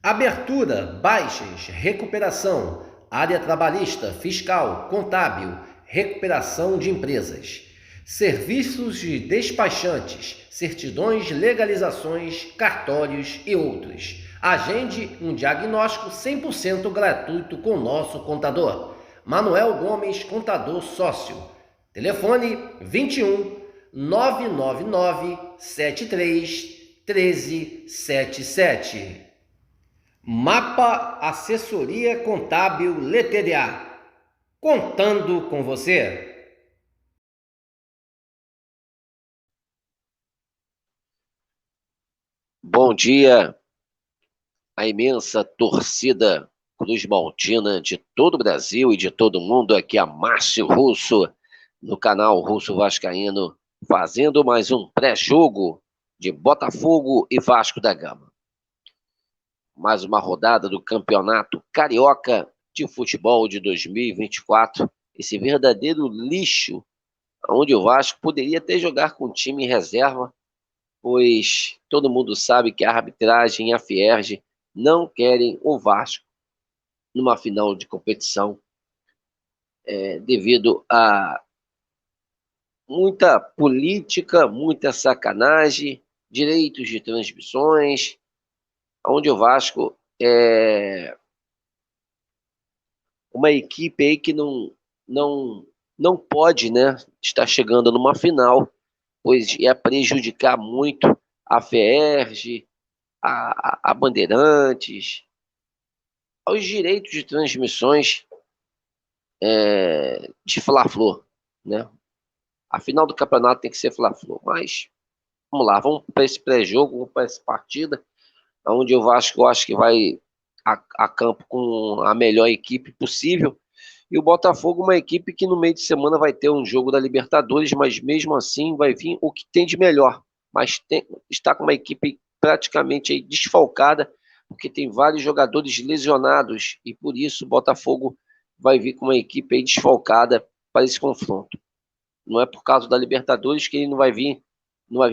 Abertura, baixas, recuperação, área trabalhista, fiscal, contábil, recuperação de empresas. Serviços de despachantes, certidões, legalizações, cartórios e outros. Agende um diagnóstico 100% gratuito com nosso contador. Manuel Gomes, contador sócio. Telefone 21 999 73 1377. Mapa Assessoria Contábil LTDA. Contando com você. Bom dia, a imensa torcida Cruz Maltina de todo o Brasil e de todo o mundo. Aqui é Márcio Russo, no canal Russo Vascaíno, fazendo mais um pré-jogo de Botafogo e Vasco da Gama. Mais uma rodada do Campeonato Carioca de Futebol de 2024. Esse verdadeiro lixo, onde o Vasco poderia até jogar com time em reserva, pois todo mundo sabe que a arbitragem e a Fierge não querem o Vasco numa final de competição, devido a muita política, muita sacanagem, direitos de transmissões, onde o Vasco é uma equipe aí que não pode, né, estar chegando numa final, pois ia prejudicar muito a Fierge, a Bandeirantes, aos direitos de transmissões de Fla-Flu, né? A final do campeonato tem que ser Fla-Flu, mas vamos lá, vamos para esse pré-jogo, vamos para essa partida, onde o Vasco acho que vai a campo com a melhor equipe possível, e o Botafogo uma equipe que no meio de semana vai ter um jogo da Libertadores, mas mesmo assim vai vir o que tem de melhor, mas está com uma equipe praticamente aí desfalcada, porque tem vários jogadores lesionados, e por isso o Botafogo vai vir com uma equipe aí desfalcada para esse confronto. Não é por causa da Libertadores que ele não vai vir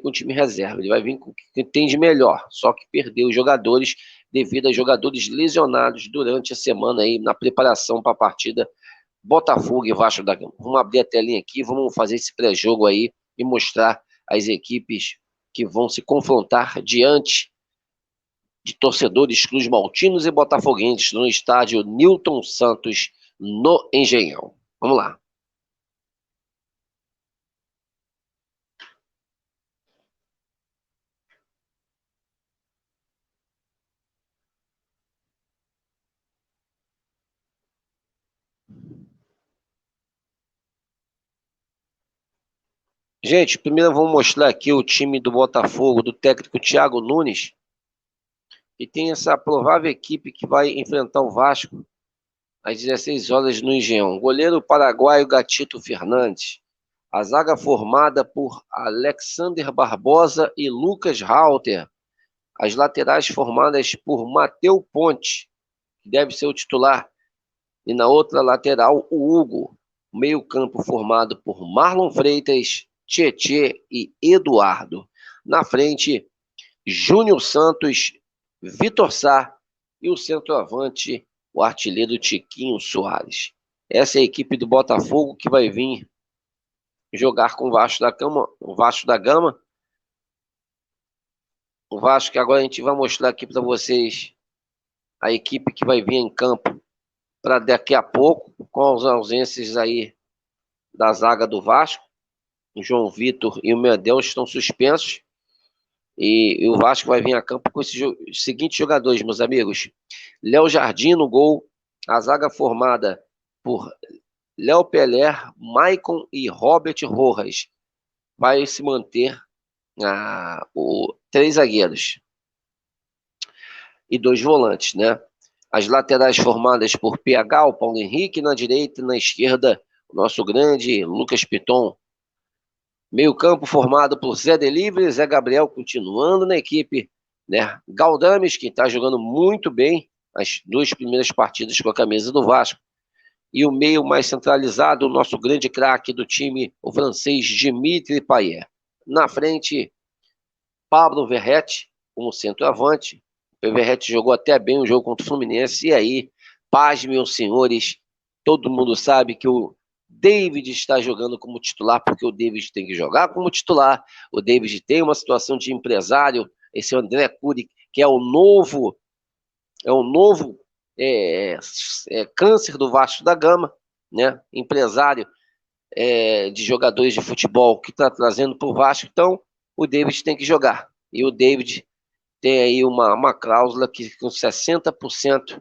com o time reserva, ele vai vir com o que tem de melhor, só que perdeu os jogadores devido a jogadores lesionados durante a semana aí na preparação para a partida Botafogo e Vasco da Gama. Vamos abrir a telinha aqui, vamos fazer esse pré-jogo aí e mostrar as equipes que vão se confrontar diante de torcedores Cruz Maltinos e Botafoguenses no estádio Newton Santos, no Engenhão. Vamos lá. Gente, primeiro vamos mostrar aqui o time do Botafogo, do técnico Thiago Nunes, que tem essa provável equipe que vai enfrentar o Vasco às 16 horas no Engenhão. Goleiro paraguaio Gatito Fernandes. A zaga formada por Alexander Barbosa e Lucas Halter. As laterais formadas por Mateu Ponte, que deve ser o titular. E na outra lateral, o Hugo. Meio campo formado por Marlon Freitas, Tietê e Eduardo. Na frente, Júnior Santos, Vitor Sá e o centroavante, o artilheiro Tiquinho Soares. Essa é a equipe do Botafogo que vai vir jogar com o Vasco da Gama. O Vasco, que agora a gente vai mostrar aqui para vocês a equipe que vai vir em campo para daqui a pouco, com as ausências aí da zaga do Vasco. O João Vitor e o Medel estão suspensos. E o Vasco vai vir a campo com esses seguintes jogadores, meus amigos. Léo Jardim no gol. A zaga formada por Léo Peler, Maicon e Robert Rojas. Vai se manter três zagueiros e dois volantes, né? As laterais formadas por PH, o Paulo Henrique na direita e na esquerda o nosso grande Lucas Piton. Meio campo formado por Zé Delivery, Zé Gabriel continuando na equipe, né? Galdames, que está jogando muito bem as duas primeiras partidas com a camisa do Vasco. E o meio mais centralizado, o nosso grande craque do time, o francês Dimitri Payet. Na frente, Pablo Verrete, como centroavante. O Verratti jogou até bem o jogo contra o Fluminense. E aí, paz, meus senhores, todo mundo sabe que o David está jogando como titular, porque o David tem que jogar como titular. O David tem uma situação de empresário. Esse André Cury, que é o novo câncer do Vasco da Gama, né? Empresário de jogadores de futebol que está trazendo para o Vasco. Então, o David tem que jogar. E o David tem aí uma cláusula que com 60%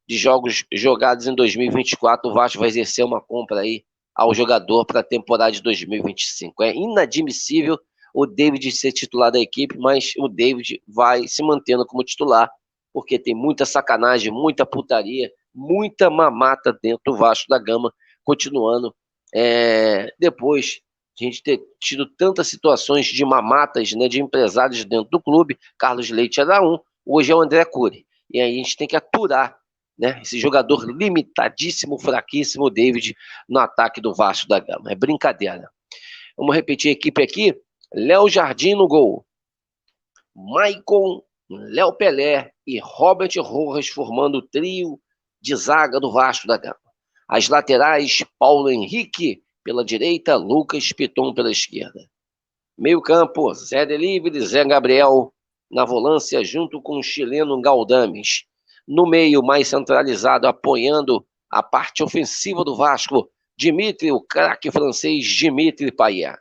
de jogos jogados em 2024, o Vasco vai exercer uma compra aí ao jogador para a temporada de 2025. É inadmissível o David ser titular da equipe, mas o David vai se mantendo como titular, porque tem muita sacanagem, muita putaria, muita mamata dentro do Vasco da Gama, continuando depois de a gente ter tido tantas situações de mamatas, né, de empresários dentro do clube. Carlos Leite era um, hoje é o André Cury. E aí a gente tem que aturar, né, esse jogador limitadíssimo, fraquíssimo, David, no ataque do Vasco da Gama. É brincadeira. Vamos repetir a equipe aqui. Léo Jardim no gol. Maicon, Léo Pelé e Robert Rojas formando o trio de zaga do Vasco da Gama. As laterais, Paulo Henrique pela direita, Lucas Piton pela esquerda. Meio campo, Zé Delivery, Zé Gabriel na volância junto com o chileno Galdames. No meio, mais centralizado, apoiando a parte ofensiva do Vasco, Dimitri, o craque francês Dimitri Payet.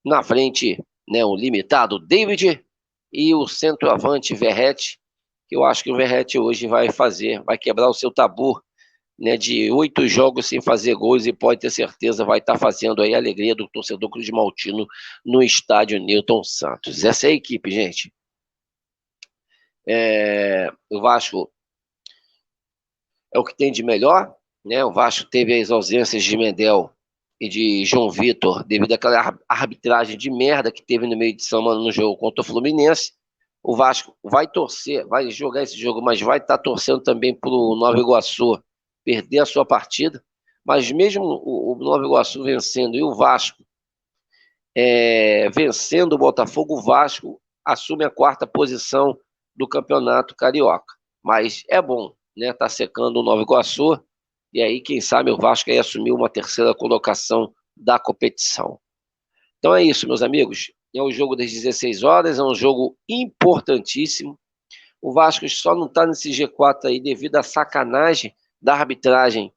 Na frente, né, o limitado David e o centroavante Verratti, que eu acho que o Verratti hoje vai quebrar o seu tabu, né, de 8 jogos sem fazer gols, e pode ter certeza vai estar fazendo aí a alegria do torcedor Cruz Maltino no estádio Newton Santos. Essa é a equipe, gente. O Vasco é o que tem de melhor, né? O Vasco teve as ausências de Mendel e de João Vitor devido àquela arbitragem de merda que teve no meio de semana no jogo contra o Fluminense. O Vasco vai torcer, vai jogar esse jogo, mas vai estar torcendo também para o Nova Iguaçu perder a sua partida. Mas mesmo o Nova Iguaçu vencendo e o Vasco vencendo o Botafogo, o Vasco assume a 4ª posição do Campeonato Carioca. Mas é bom, né? Tá secando o Nova Iguaçu, e aí quem sabe o Vasco aí assumiu uma 3ª colocação da competição. Então é isso, meus amigos. É o jogo das 16 horas, é um jogo importantíssimo. O Vasco só não está nesse G4 aí devido à sacanagem da arbitragem,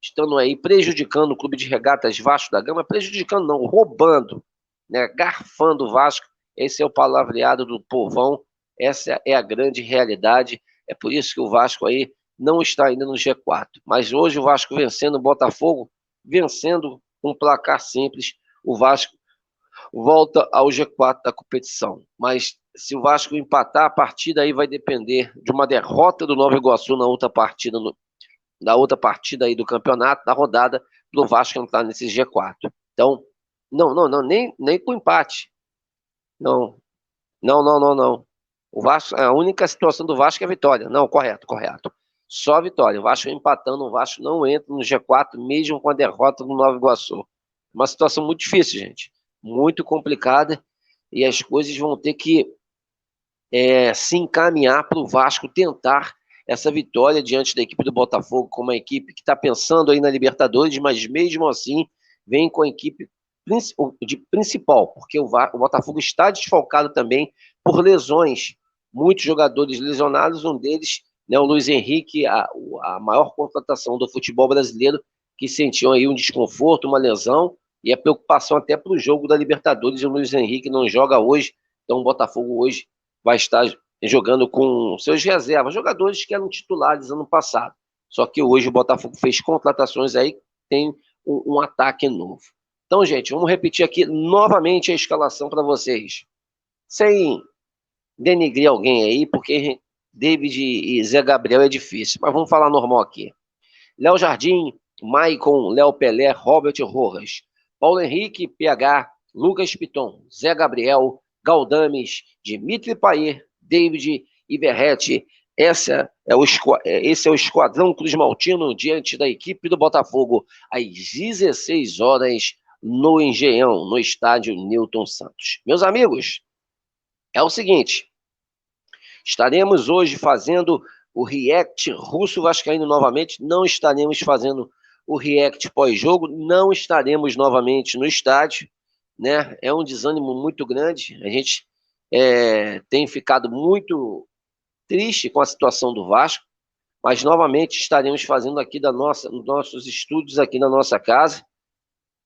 estando aí prejudicando o Clube de Regatas Vasco da Gama, prejudicando não, roubando, né, garfando o Vasco. Esse é o palavreado do povão, essa é a grande realidade. É por isso que o Vasco aí não está ainda no G4. Mas hoje o Vasco vencendo o Botafogo, vencendo um placar simples, o Vasco volta ao G4 da competição. Mas se o Vasco empatar a partida, aí vai depender de uma derrota do Nova Iguaçu na outra partida, da outra partida aí do campeonato, da rodada, do Vasco entrar nesse G4. Então, não, nem com empate. Não. O Vasco, a única situação do Vasco é a vitória. Não, correto. Só a vitória. O Vasco empatando, o Vasco não entra no G4, mesmo com a derrota do Nova Iguaçu. Uma situação muito difícil, gente. Muito complicada, e as coisas vão ter que se encaminhar para o Vasco tentar essa vitória diante da equipe do Botafogo, como uma equipe que está pensando aí na Libertadores, mas mesmo assim vem com a equipe principal, porque o Botafogo está desfalcado também por lesões, muitos jogadores lesionados, um deles, né, o Luiz Henrique, a maior contratação do futebol brasileiro, que sentiu aí um desconforto, uma lesão, e a preocupação até para o jogo da Libertadores. O Luiz Henrique não joga hoje, então o Botafogo hoje vai estar jogando com seus reservas, jogadores que eram titulares ano passado. Só que hoje o Botafogo fez contratações aí, tem um ataque novo. Então, gente, vamos repetir aqui novamente a escalação para vocês. Sem denigrir alguém aí, porque David e Zé Gabriel é difícil, mas vamos falar normal aqui. Léo Jardim, Maicon, Léo Pelé, Robert Rojas, Paulo Henrique, PH, Lucas Piton, Zé Gabriel, Galdames, Dimitri Payet, David e Verratti. Esse é o Esquadrão Cruz Maltino diante da equipe do Botafogo, às 16 horas no Engenhão, no estádio Newton Santos. Meus amigos, é o seguinte, Estaremos hoje fazendo o react russo-vascaíno novamente. Não estaremos fazendo o react pós-jogo. Não estaremos novamente no estádio, né? É um desânimo muito grande. A gente tem ficado muito triste com a situação do Vasco, mas novamente estaremos fazendo aqui nos nossos estúdios aqui na nossa casa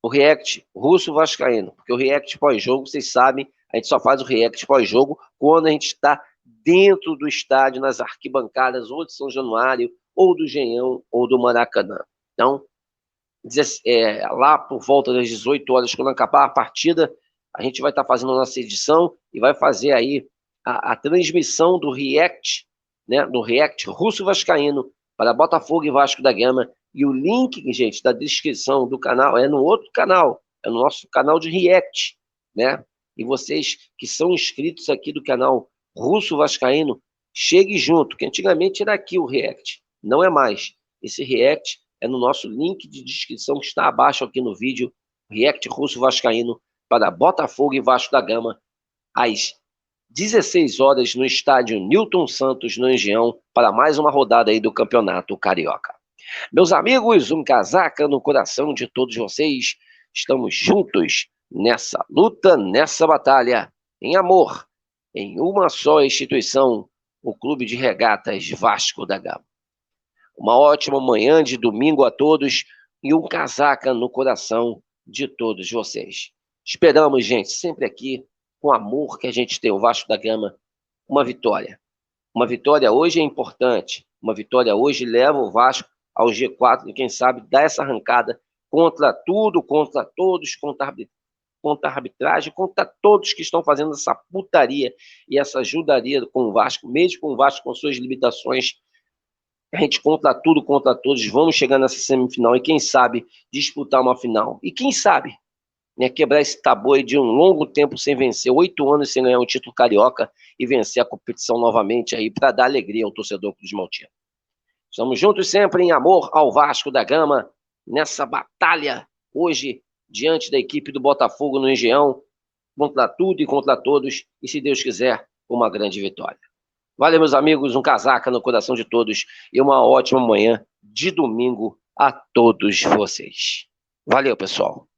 o react russo-vascaíno, porque o react pós-jogo, vocês sabem, a gente só faz o react pós-jogo quando a gente está dentro do estádio, nas arquibancadas, ou de São Januário, ou do Engenhão, ou do Maracanã. Então, lá por volta das 18 horas, quando acabar a partida, a gente vai estar fazendo a nossa edição e vai fazer aí a transmissão do react, né, do react russo-vascaíno para Botafogo e Vasco da Gama. E o link, gente, da descrição do canal é no outro canal, é no nosso canal de react, né? E vocês que são inscritos aqui do canal Russo Vascaíno, chegue junto, que antigamente era aqui o react, não é mais. Esse react é no nosso link de descrição que está abaixo aqui no vídeo, react Russo Vascaíno para Botafogo e Vasco da Gama, às 16 horas no estádio Newton Santos, no Engenhão, para mais uma rodada aí do Campeonato Carioca. Meus amigos, um casaca no coração de todos vocês. Estamos juntos nessa luta, nessa batalha, em amor, em uma só instituição, o Clube de Regatas Vasco da Gama. Uma ótima manhã de domingo a todos e um casaca no coração de todos vocês. Esperamos, gente, sempre aqui, com o amor que a gente tem, o Vasco da Gama, uma vitória. Uma vitória hoje é importante. Uma vitória hoje leva o Vasco ao G4 e quem sabe dar essa arrancada contra tudo, contra todos, contra a arbitragem, contra todos que estão fazendo essa putaria e essa ajudaria com o Vasco, mesmo com o Vasco com suas limitações. A gente contra tudo, contra todos, vamos chegar nessa semifinal e quem sabe disputar uma final. E quem sabe, né, quebrar esse tabu aí de um longo tempo sem vencer, 8 anos sem ganhar um título carioca e vencer a competição novamente aí para dar alegria ao torcedor Cruz Maltino. Estamos juntos sempre em amor ao Vasco da Gama, nessa batalha hoje, diante da equipe do Botafogo no Engenhão, contra tudo e contra todos, e se Deus quiser, uma grande vitória. Valeu, meus amigos, um casaca no coração de todos e uma ótima manhã de domingo a todos vocês. Valeu, pessoal.